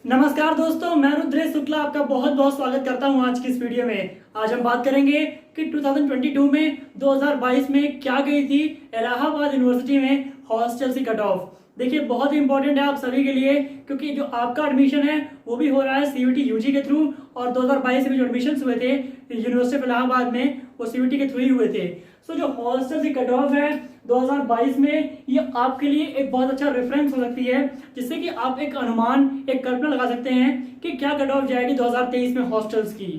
नमस्कार दोस्तों, मैं रुद्रेश शुक्ला आपका बहुत बहुत स्वागत करता हूं आज की इस वीडियो में। आज हम बात करेंगे कि 2022 में 2022 में क्या गई थी इलाहाबाद यूनिवर्सिटी में हॉस्टल की कट ऑफ। देखिए, बहुत ही इंपॉर्टेंट है आप सभी के लिए, क्योंकि जो आपका एडमिशन है वो भी हो रहा है सीयूटी यूजी के थ्रू, और 2022 में जो एडमिशन हुए थे यूनिवर्सिटी ऑफ इलाहाबाद में वो सीयूटी के थ्रू ही हुए थे। सो जो हॉस्टल की कट ऑफ है 2022 में, ये आपके लिए एक बहुत अच्छा रेफरेंस हो सकती है, जिससे कि आप एक अनुमान, एक कल्पना लगा सकते हैं कि क्या कट ऑफ जाएगी 2023 में हॉस्टल्स की।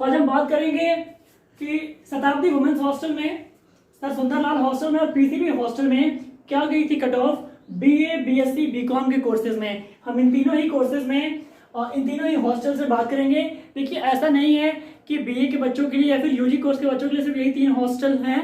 तो आज हम बात करेंगे कि शताब्दी वुमेन्स हॉस्टल में, सर सुंदरलाल हॉस्टल में और पीसीबी हॉस्टल में क्या गई थी cut off BA, BSc, BCom के कोर्सेज में। हम इन तीनों ही कोर्सेज में और इन तीनों ही हॉस्टल से बात करेंगे। देखिए, ऐसा नहीं है कि बीए के बच्चों के लिए या फिर यूजी कोर्स के बच्चों के लिए सिर्फ यही 3 हॉस्टल हैं,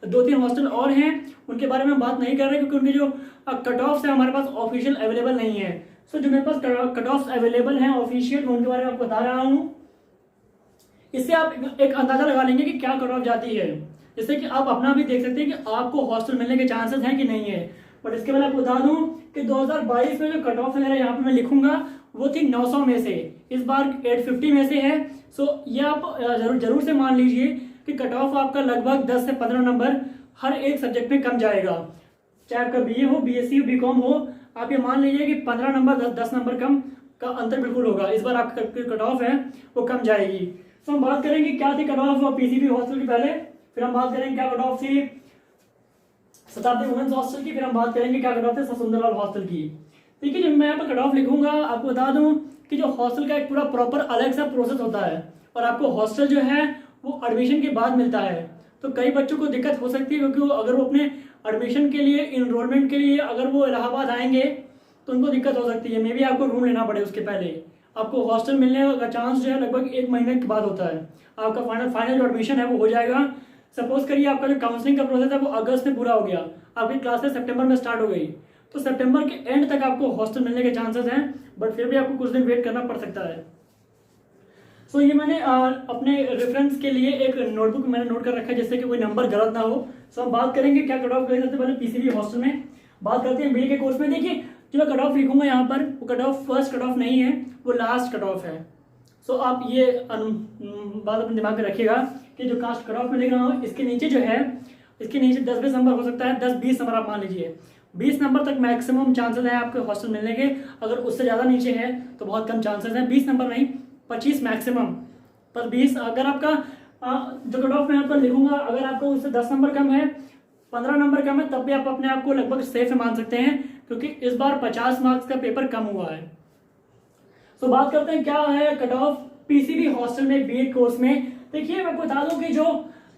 2-3 हॉस्टल और हैं, उनके बारे में हम बात नहीं कर रहे क्योंकि उनके जो कट ऑफ है हमारे पास ऑफिशियल अवेलेबल नहीं है। सो जो मेरे पास कट ऑफ अवेलेबल हैं ऑफिशियल, उनके बारे में आपको बता रहा हूँ। इससे आप एक अंदाजा लगा लेंगे कि क्या कट ऑफ जाती है, जिससे कि आप अपना भी देख सकते हैं कि आपको हॉस्टल मिलने के चांसेस हैं कि नहीं है। बट इसके बाद आपको बता दूं कि 2022 में जो कट ऑफ है यहाँ पे मैं लिखूंगा वो थी 900 में से, इस बार 850 में से है। सो ये आप जरूर से मान लीजिए कि कट ऑफ आपका लगभग 10 से 15 नंबर हर एक सब्जेक्ट में कम जाएगा। चाहे आपका बीए हो, बीएससी हो, बीकॉम हो, आप ये मान लीजिए कि 15 नंबर 10 नंबर कम का अंतर बिल्कुल होगा। इस बार आपका कट ऑफ है वो कम जाएगी। तो हम बात करेंगे क्या थी कट ऑफ पीसीबी हॉस्टल की पहले, फिर हम बात करेंगे क्या कट ऑफ थी शताब्दी वुमेन्स हॉस्टल की, फिर हम बात करेंगे क्या कट ऑफ थी सुंदरलाल हॉस्टल की। देखिए, जब मैं यहाँ पर कट ऑफ लिखूंगा आपको बता दूं कि जो हॉस्टल का एक पूरा प्रॉपर अलग सा प्रोसेस होता है, और आपको हॉस्टल जो है वो एडमिशन के बाद मिलता है। तो कई बच्चों को दिक्कत हो सकती है, क्योंकि अगर वो अपने एडमिशन के लिए, इनरोलमेंट के लिए अगर वो इलाहाबाद आएंगे तो उनको दिक्कत हो सकती है। मे बी आपको रूम लेना पड़े उसके पहले। आपको हॉस्टल मिलने का चांस जो है लगभग 1 महीने के बाद होता है। आपका फाइनल जो एडमिशन है वो हो जाएगा। सपोज करिए आपका जो काउंसलिंग का प्रोसेस है वो अगस्त में पूरा हो गया, आपकी क्लासेस सितंबर में स्टार्ट हो गई, तो सितंबर के एंड तक आपको हॉस्टल मिलने के चांसेस हैं, बट फिर भी आपको कुछ दिन वेट करना पड़ सकता है। सो ये मैंने अपने रेफरेंस के लिए एक नोटबुक मैंने नोट कर रखा है, जिससे कि कोई नंबर गलत ना हो। सो हम बात करेंगे क्या कट ऑफ गई। सबसे पहले पीसीबी हॉस्टल में बात करते हैं। बीए के कोर्स में देखिए, जो मैं कट ऑफ लिखूंगा यहाँ पर वो cut off first cut off नहीं है, वो लास्ट कट ऑफ है। सो आप ये बात अपने दिमाग में रखिएगा कि जो कास्ट कट ऑफ में लिख रहा हूँ इसके नीचे जो है, इसके नीचे 10-20 नंबर हो सकता है, 10-20 नंबर आप मान लीजिए। 20 नंबर तक मैक्सिमम चांसेस है आपके हॉस्टल मिलने के। अगर उससे ज़्यादा नीचे है तो बहुत कम चांसेस हैं। 20 नंबर नहीं, 25 मैक्सिमम, पर 20 अगर आपका जो कट ऑफ मैं यहाँ पर लिखूंगा, अगर आपको उससे 10 नंबर कम है, 15 नंबर कम है, तब भी आप अपने आप को लगभग सेफ मान सकते हैं, क्योंकि इस बार 50 मार्क्स का पेपर कम हुआ है। तो बात करते हैं क्या है कट ऑफ पीसीबी हॉस्टल में बीए कोर्स में। देखिए, मैं बता दूं कि जो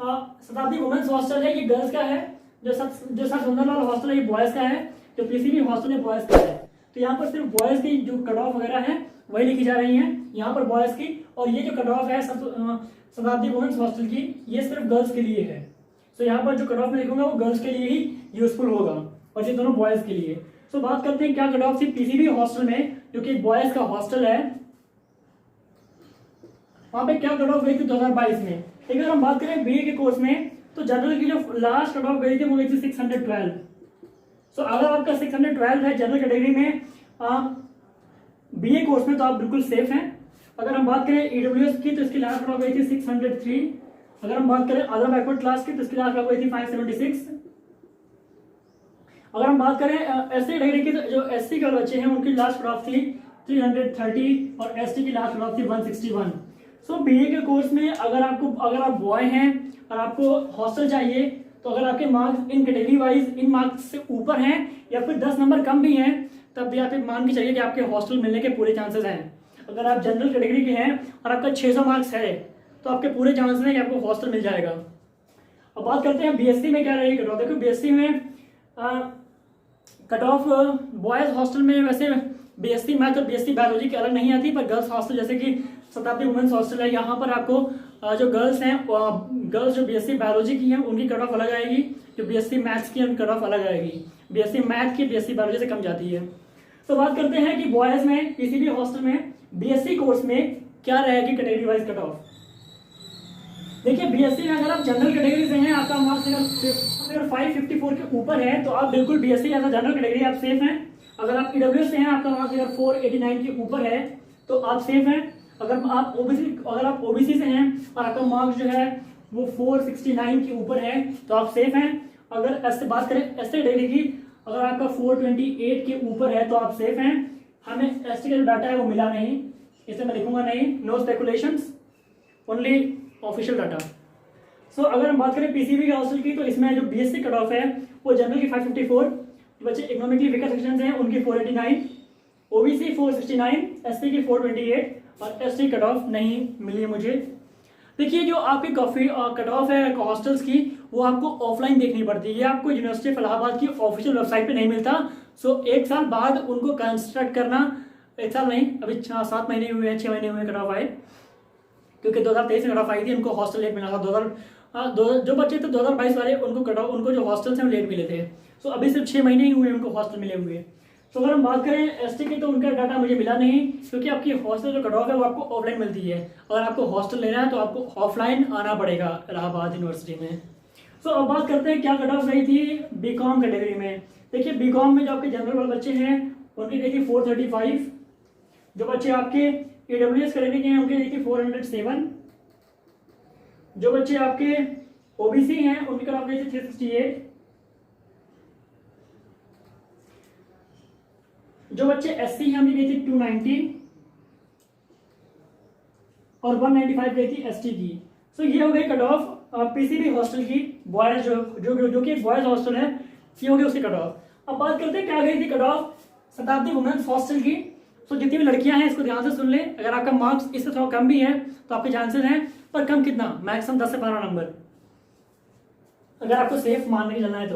शताब्दी वुमेन्स हॉस्टल है ये गर्ल्स का है, जो सर सुंदरलाल हॉस्टल है ये बॉयज का है, जो पीसीबी हॉस्टल है बॉयज का है। तो यहाँ पर सिर्फ बॉयज की जो कट ऑफ वगैरह है वही लिखी जा रही है यहाँ पर बॉयज की, और ये जो कट ऑफ है शताब्दी वुमेन्स हॉस्टल की ये सिर्फ गर्ल्स के लिए है। तो यहाँ पर जो कट ऑफ में लिखूंगा वो गर्ल्स के लिए ही यूजफुल होगा, और ये दोनों बॉयज के लिए। तो बात करते हैं क्या कट ऑफ थी पीसीबी हॉस्टल में, जो कि बॉयज का हॉस्टल है, वहां पे क्या कट ऑफ गई थी 2022 में। अगर हम बात करें बीए के कोर्स में, तो जनरल की जो लास्ट कट ऑफ गई थी वो गई थी 612। सो अगर आपका 612 है जनरल कैटेगरी में बीए कोर्स में, तो आप बिल्कुल सेफ हैं। अगर हम बात करें ईडब्ल्यूएस की, तो इसकी लास्ट कट ऑफ गई थी 603। अगर हम बात करें अदर बैकवर्ड क्लास की, तो इसकी लास्ट कट ऑफ गई थी 576। अगर हम बात करें एससी कैटेगरी की, तो जो एससी के बच्चे हैं उनकी लास्ट कट ऑफ थी 330, और एसटी की लास्ट कट ऑफ थी 161। सो बीए के कोर्स में अगर आप बॉय हैं और आपको हॉस्टल चाहिए, तो अगर आपके marks in category wise in marks से ऊपर हैं या फिर 10 नंबर कम भी हैं, तब भी आप मान के चलिए कि आपके हॉस्टल मिलने के पूरे चांसेस हैं। अगर आप जनरल कैटेगरी के हैं और आपका 600 मार्क्स है, तो आपके पूरे चांसेस हैं कि आपको हॉस्टल मिल जाएगा। अब बात करते हैं बीएससी में क्या रहेगी कट ऑफ। देखो, बीएससी में कट ऑफ बॉयज हॉस्टल में वैसे बीएससी मैथ और बीएससी बायोलॉजी की अलग नहीं आती, पर गर्ल्स हॉस्टल जैसे कि शताब्दी वुमेन्स हॉस्टल है, यहाँ पर आपको जो गर्ल्स हैं, गर्ल्स जो बीएससी बायोलॉजी की हैं उनकी कट ऑफ अलग आएगी, जो बीएससी मैथ्स की उनकी कट ऑफ अलग आएगी। बीएससी मैथ की बीएससी बायोलॉजी से कम जाती है। तो बात करते हैं कि बॉयज में पीसीबी हॉस्टल में बीएससी कोर्स में क्या रहेगी कैटेगरी वाइज कट ऑफ। देखिए, बीएससी में अगर आप जनरल कैटेगरी से हैं, आपका मार्क्स अगर 554 के ऊपर है, तो आप बिल्कुल BSc as a general category आप सेफ हैं। अगर आप ईडब्ल्यू से हैं, आपका मार्क्स अगर 489 के ऊपर है तो आप सेफ हैं। अगर आप ओबीसी से हैं और आपका मार्क्स जो है वो 469 के ऊपर है तो आप सेफ हैं। अगर एस से बात करें, एस टी कैटेगरी की, अगर आपका 428 के ऊपर है तो आप सेफ हैं। हमें एस टी का जो डाटा है वो मिला नहीं, इसे मैं लिखूंगा नहीं, no speculations, only official data. So अगर हम बात करें पीसीबी के हॉस्टल की, तो इसमें जो बीएससी कट ऑफ है वो जनरल की 554, बच्चे इकोनॉमिकली वीकर सेक्शन हैं उनकी 489, ओबीसी 469, एससी की 428 और एसटी कट ऑफ नहीं मिली मुझे। देखिए जो आपकी कट ऑफ है हॉस्टल्स की, वो आपको ऑफलाइन देखनी पड़ती है, ये आपको यूनिवर्सिटी ऑफ इलाहाबाद की ऑफिशियल वेबसाइट पे नहीं मिलता। सो एक साल बाद उनको कंस्ट्रक्ट करना, एक साल नहीं, अभी 7 महीने हुए हैं, 6 महीने हुए कट ऑफ आए, क्योंकि 2023 में कट ऑफ आई थी, उनको हॉस्टल लेट मिला था। जो बच्चे थे 2022 वाले, उनको जो हॉस्टल्स हैं वो लेट मिले थे। सो अभी सिर्फ 6 महीने ही हुए उनको हॉस्टल मिले हुए। तो अगर हम बात करें एसटी की, तो उनका डाटा मुझे मिला नहीं, क्योंकि आपकी हॉस्टल जो कट ऑफ है वो आपको ऑफलाइन मिलती है। अगर आपको हॉस्टल लेना है तो आपको ऑफलाइन आना पड़ेगा इलाहाबाद यूनिवर्सिटी में। सो अब बात करते हैं क्या कट ऑफ गई थी बीकॉम कैटेगरी में। देखिए बीकॉम में जो आपके जनरल वाले बच्चे हैं उनकी गई थी 435, जो बच्चे आपके ईडब्ल्यूएस कैटेगरी के हैं उनकी गई थी 407, जो बच्चे आपके ओबीसी हैं उनकी कट ऑफ गई थी 368, जो बच्चे एससी हैं उनकी गई थी 290 और 195 गई थी एसटी की। सो ये हो गई कट ऑफ पीसीबी हॉस्टल की, बॉयज जो कि बॉयज हॉस्टल है, ये हो गई उसकी कट ऑफ। अब बात करते हैं क्या गई थी कट ऑफ शताब्दी वुमेन्स हॉस्टल की। सो जितनी भी लड़कियां हैं इसको ध्यान से सुन ले, अगर आपका मार्क्स इससे थोड़ा कम भी है तो आपके चांसेस हैं, पर कम कितना, मैक्सिमम 10 से 12 नंबर, अगर आपको सेफ मान के चलना है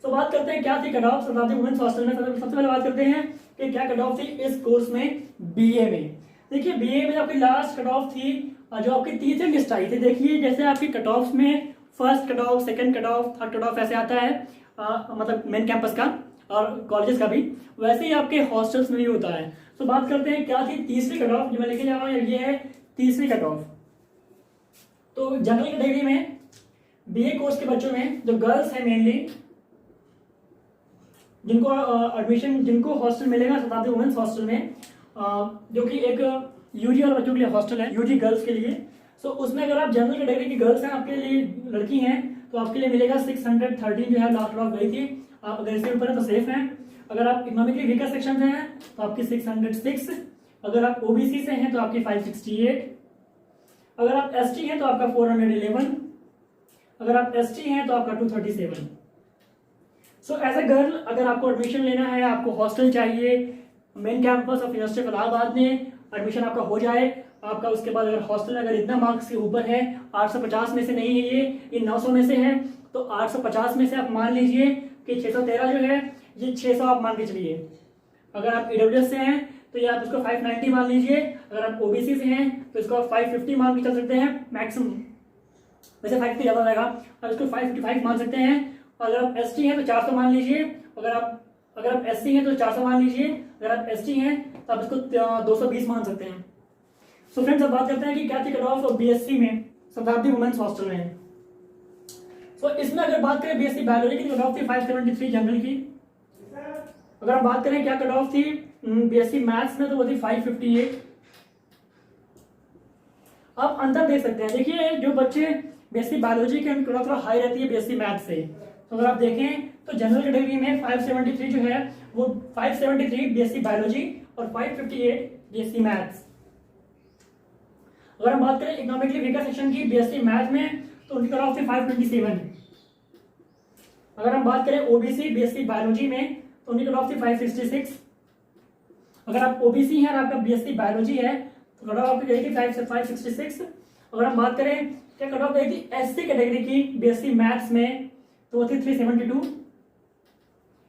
तो बात करते हैं क्या थी कट ऑफ शताब्दी वुमेन्स हॉस्टल में। सबसे पहले बात करते हैं कि क्या कट ऑफ थी इस कोर्स में बीए में। देखिए बीए में आपकी लास्ट कट ऑफ थी जो आपकी तीसरी लिस्ट आई थी। देखिए जैसे आपकी कट ऑफ में first cut off, second cut off, third cut off ऐसे आता है, मतलब मेन कैंपस का और कॉलेजेस का भी, वैसे ही आपके हॉस्टल्स में भी होता है। तो बात करते हैं क्या थी तीसरी कट ऑफ, जो मैं लेके जा रहा हूँ ये है तीसरी कट ऑफ। तो जनरल कैटेगरी में बीए कोर्स के बच्चों में जो गर्ल्स हैं मेनली, जिनको हॉस्टल मिलेगा शताब्दी वुमेन्स हॉस्टल में, जो कि एक यूजी और बच्चों के लिए हॉस्टल है, यूजी गर्ल्स के लिए। सो उसमें अगर आप जनरल कैटेगरी की गर्ल्स हैं, आपके लिए लड़की हैं, तो आपके लिए मिलेगा 613 जो है लास्ट ऑफ गई थी। आप अगर इसके ऊपर है तो सेफ हैं। अगर आप इकोनॉमिकली वीकर सेक्शन से हैं तो आपकी 606, अगर आप ओबीसी से हैं तो आपकी 568, अगर आप एसटी हैं तो आपका 411, अगर आप एसटी हैं तो आपका 237। सो एज अ गर्ल अगर आपको एडमिशन लेना है, आपको हॉस्टल चाहिए, main campus of university of Allahabad में एडमिशन आपका हो जाए, आपका उसके बाद अगर हॉस्टल अगर इतना मार्क्स के ऊपर है, 850 में से नहीं है ये 900 में से है, तो 850 में से आप मान लीजिए कि 613 जो है ये 600 आप मान के चलिए। अगर आप ईडब्ल्यूएस से हैं तो ये आप इसको 590 मान लीजिए, अगर आप ओबीसी से हैं तो इसको आप 550 मान के चल सकते हैं मैक्सिमम, वैसे 550 ज़्यादा रहेगा, आप इसको 555 मान सकते हैं। अगर आप एसटी हैं तो 400 मान लीजिए, अगर आप एससी हैं तो 400 मान लीजिए, अगर आप एसटी हैं तो आप इसको 220 मान सकते हैं। सो फ्रेंड्स अब बात करते हैं कि क्या थी कट ऑफ बीएससी में शताब्दी वुमेन्स हॉस्टल में। सो इसमें अगर बात करें बीएससी बायोलॉजी की कट ऑफ थी 573 जनरल की। अगर हम बात करें क्या कट ऑफ थी बीएससी मैथ्स में तो वो थी 558। आप अंतर देख सकते हैं, देखिए जो बच्चे बीएससी बायोलॉजी के उनकी थोड़ा हाई रहती है बीएससी मैथ्स से। तो अगर आप देखें तो जनरल कैटेगरी में 573 जो है वो 573 बीएससी बायोलॉजी और 558 बीएससी मैथ्स। अगर हम बात करें इकोनॉमिकली वीकर सेक्शन की बीएससी मैथ में तो उनकी कट ऑफ थी 527। अगर हम बात करें ओबीसी बीएससी बायोलॉजी में तो उनकी कट ऑफ थी 566। अगर आप ओबीसी हैं और आपका बीएससी बायोलॉजी है तो कट ऑफ गई थी 566। अगर हम बात करें क्या कट ऑफ गई थी एससी कैटेगरी की बीएससी मैथ्स में तो वो थी 372।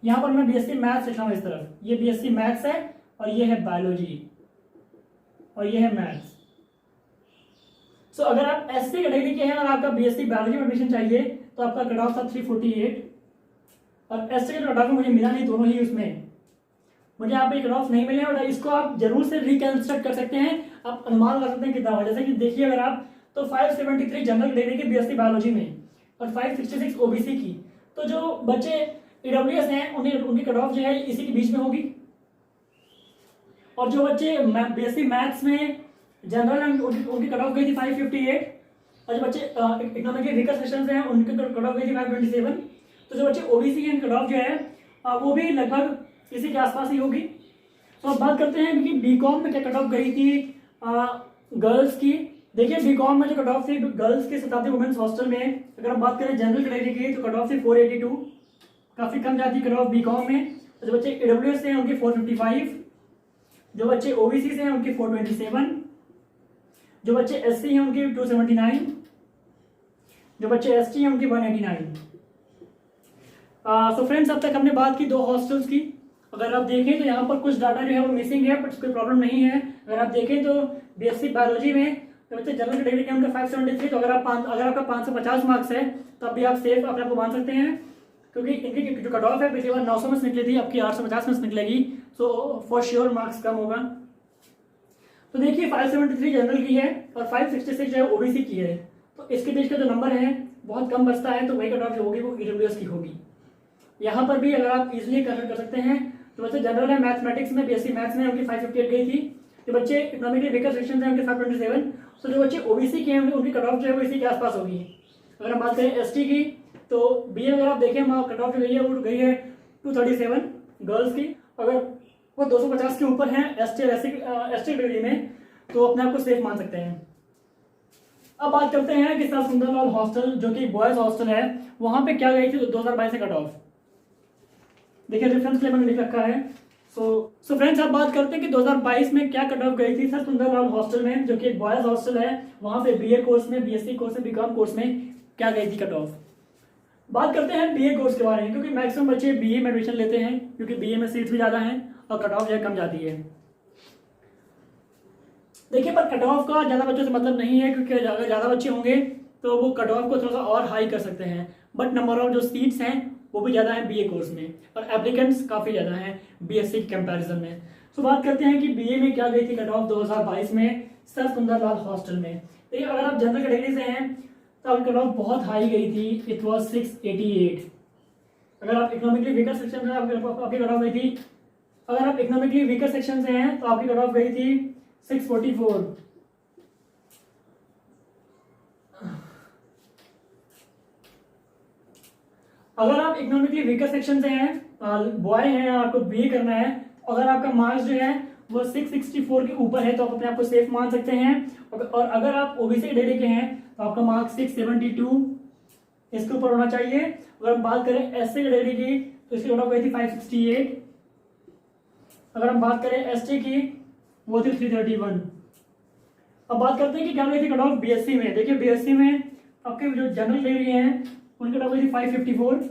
यहां पर मैं बीएससी मैथ्स लिखा हूं इस तरफ, ये बीएससी मैथ्स है और ये है बायोलॉजी और ये है मैथ्स। सो अगर आप एससी कैटेगरी के हैं और आपका बीएससी बायोलॉजी में एडमिशन चाहिए तो आपका कट ऑफ था 348 और एससी का कट ऑफ मुझे मिला नहीं दोनों ही, उसमें मुझे यहाँ पे कट ऑफ नहीं मिले और इसको आप जरूर से रिकंस्ट्रक्ट कर सकते हैं, आप अनुमान लगा सकते हैं कितना हुआ। जैसे कि देखिए अगर आप तो 573 जनरल कैटेगरी की बीएससी बायोलॉजी में और 566 ओबीसी की, तो जो बच्चे ईडब्ल्यूएस हैं उनकी कट ऑफ जो है इसी के बीच में होगी, और जो बच्चे बीएससी मैथ्स में जनरल उनकी कट ऑफ गई थी 558। और जो बच्चे इकोनॉमिक वीकर सेक्शन हैं उनकी कट ऑफ गई थी 527। तो जो बच्चे ओबीसी की कट ऑफ जो है वो भी लगभग इसी के आसपास ही होगी। तो अब बात करते हैं कि बीकॉम में क्या कट ऑफ गई थी गर्ल्स की। देखिए बीकॉम में जो कट ऑफ थी गर्ल्स की शताब्दी वुमेन्स हॉस्टल में, अगर हम बात करें जनरल कैटेगरी की तो कट ऑफ थी 482, काफी कम जाती कट ऑफ बीकॉम में। जो बच्चे ईडब्ल्यूएस से हैं उनकी 455, जो बच्चे ओबीसी से हैं उनकी 427, जो बच्चे एससी हैं उनकी 279, जो बच्चे एसटी हैं उनकी 189। सो फ्रेंड्स, अब तक हमने बात की 2 हॉस्टल्स की। अगर आप देखें तो यहाँ पर कुछ डाटा जो है वो मिसिंग है, बट कोई प्रॉब्लम नहीं है। अगर आप देखें तो बीएससी बायोलॉजी में तो बच्चे जनरल कैटेगरी के उनका 573, तो अगर आपका 550 मार्क्स है तब भी आप सेफ अपने आप को मान सकते हैं, क्योंकि इनकी जो कट ऑफ है पिछली बार 900 में से निकली थी, अब की 850 में से निकलेगी। सो फॉर श्योर मार्क्स कम होगा। तो देखिए 573 जनरल की है और 566 जो है ओबीसी की है, तो इसके बीच का जो नंबर है बहुत कम बचता है, तो वही कट ऑफ जो होगी वो ईडब्ल्यूएस की होगी। यहाँ पर भी अगर आप इजीली कर सकते हैं तो बच्चे जनरल है मैथमेटिक्स में, बीएससी मैथ्स में उनकी 558 गई थी। जो बच्चे इकोनॉमिकली वीकर सेक्शन है उनके 527। तो जो बच्चे ओबीसी के हैं उनकी कट ऑफ जो है वो इसी के आसपास होगी। अगर हम बात करें एसटी की तो बीए अगर आप देखें कट ऑफ जो गई है वो गई है 237 गर्ल्स की। अगर वो 250 के ऊपर है एसटी कैटेगरी में तो अपने आप को सेफ मान सकते हैं। अब बात करते हैं कि सर सुंदरलाल हॉस्टल जो कि बॉयज हॉस्टल है, वहां पे क्या गई थी 2022 से कट ऑफ। देखिए रेफरेंस लेवल में लिख रखा है। सो फ्रेंड्स, अब बात करते हैं कि 2022 में क्या कट ऑफ गई थी सर सुंदरलाल हॉस्टल में, जो कि एक बॉयज हॉस्टल है। वहां पे बीए कोर्स में, बीएससी कोर्स में, बीकॉम कोर्स में क्या गई थी कट ऑफ। बात करते हैं बीए कोर्स के बारे में, क्योंकि मैक्सिमम बच्चे बीए में एडमिशन लेते हैं, क्योंकि बीए में सीट्स भी ज्यादा हैं और कट ऑफ जो है कम जाती है। देखिए पर कट ऑफ का ज्यादा बच्चों से मतलब नहीं है, क्योंकि अगर ज्यादा बच्चे होंगे तो वो कट ऑफ को थोड़ा सा और हाई कर सकते हैं, बट नंबर ऑफ जो सीट्स हैं वो भी ज्यादा है बीए कोर्स में, और एप्लीकेंट्स काफी ज्यादा हैं बीएससी के कंपैरिजन में। सो बात करते हैं कि बीए में क्या गई थी कट ऑफ 2022 में सर सुंदरलाल हॉस्टल में। देखिए अगर आप जनरल कैटेगरी से हैं तो आपकी कट ऑफ बहुत हाई गई थी, इट वाज 688। अगर आप इकोनॉमिकली वीकर सेक्शन से आपकी कट ऑफ गई थी, अगर आप इकोनॉमिकली वीकर सेक्शन से हैं तो आपकी कट ऑफ गई थी 644। अगर आप इकोनॉमिकली वीकर सेक्शन से हैं, बॉय हैं, आपको बीए करना है, अगर आपका मार्क्स जो है वो 664 के ऊपर है तो आप अपने आप को सेफ मान सकते हैं। और अगर आप ओबीसी कैटेगरी के हैं तो आपका मार्क्स 672 इसके ऊपर होना चाहिए। अगर हम बात करें एससी कैटेगरी की तो इसकी कट ऑफ गई थी 568। अगर हम बात करें एसटी की वो थी 331। अब बात करते हैं कि क्या गई थी कट ऑफ बीएससी में। देखिए बीएससी में आपके जो जनरल कैटेगरी हैं उनकी कट ऑफ गई थी 554।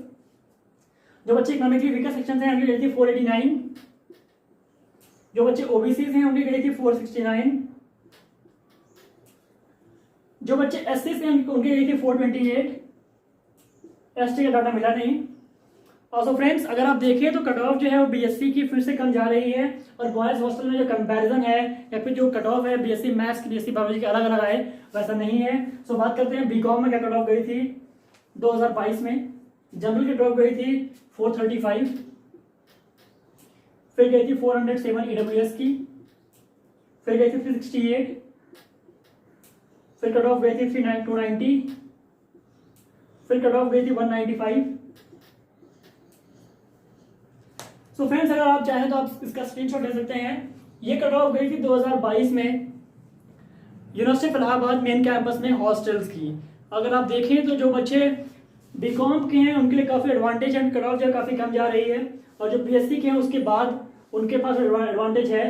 जो बच्चे इकोनॉमिकली वीकर सेक्शन से हैं उनकी गई थी 489। जो बच्चे ओबीसी से हैं उनकी गई थी 469। जो बच्चे एससी से हैं उनकी गई थी 428। एसटी का डाटा मिला नहीं। और सो फ्रेंड्स, अगर आप देखें तो कट ऑफ जो है वो बीएससी की फिर से कम जा रही है, और बॉयज हॉस्टल में जो कंपैरिजन है या फिर जो कट ऑफ है बीएससी मैथ्स की, बीएससी बायोलॉजी की अलग अलग आए, वैसा नहीं है। सो बात करते हैं बीकॉम में क्या कट ऑफ गई थी 2022 में। जनरल की कट ऑफ गई थी 435, फिर गई थी 407 ईडब्ल्यूएस की, फिर गई थी 368, फिर कट ऑफ गई थी 290, फिर कट ऑफ गई थी 195। सो फ्रेंड्स, अगर आप चाहें तो आप इसका स्क्रीनशॉट ले सकते हैं। ये कट ऑफ गई थी 2022 में university of Allahabad main campus में हॉस्टल्स की। अगर आप देखें तो जो बच्चे बीकॉम के हैं उनके लिए काफ़ी एडवांटेज है, कट ऑफ जो काफ़ी कम जा रही है, और जो बीएससी के हैं उसके बाद उनके पास एडवांटेज है,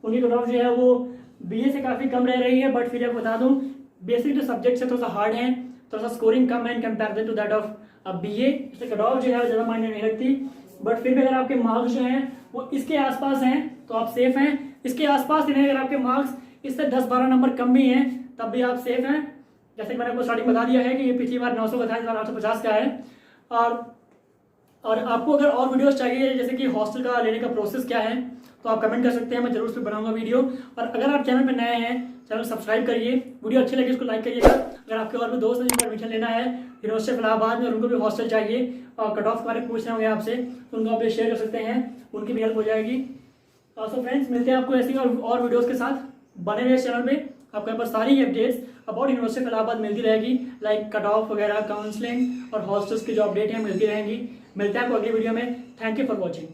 उनकी कट ऑफ जो है वो बीए से काफ़ी कम रह रही है। बट फिर आप बता दूं बेसिक जो सब्जेक्ट्स है थोड़ा सा हार्ड है, थोड़ा सा स्कोरिंग कम है in comparison to that of BA, इससे कट ऑफ जो है ज़्यादा मायने नहीं रखती। बट फिर भी अगर आपके मार्क्स जो हैं वो इसके आसपास हैं तो आप सेफ हैं। इसके आसपास नहीं, अगर आपके मार्क्स इससे 10-12 नंबर कम भी हैं तब भी आप सेफ हैं। जैसे कि मैंने आपको स्टार्टिंग बता दिया है कि ये पिछली बार 900 का था, इस बार 850 का है। और आपको अगर और वीडियोस चाहिए जैसे कि हॉस्टल का लेने का प्रोसेस क्या है तो आप कमेंट कर सकते हैं, मैं जरूर उस पर बनाऊंगा वीडियो। और अगर आप चैनल पर नए हैं चैनल सब्सक्राइब करिए, वीडियो अच्छी लगे इसको लाइक करिएगा। अगर आपके और भी दोस्त हैं जिनको एडमिशन लेना है यूनिवर्सिटी ऑफ इलाहाबाद में और उनको भी हॉस्टल चाहिए और कट ऑफ के बारे में पूछ रहे होंगे आपसे तो उनको आप शेयर कर सकते हैं, उनकी भी हेल्प हो जाएगी। सो फ्रेंड्स, मिलते हैं आपको ऐसी और वीडियोस के साथ। बने रहे चैनल पे, आपको यहाँ पर सारी updates about university of Allahabad मिलती रहेगी, लाइक कट ऑफ वगैरह, काउंसलिंग और हॉस्टल्स की जो अपडेट है मिलती रहेंगी। मिलते हैं आपको अगली वीडियो में। Thank you for watching.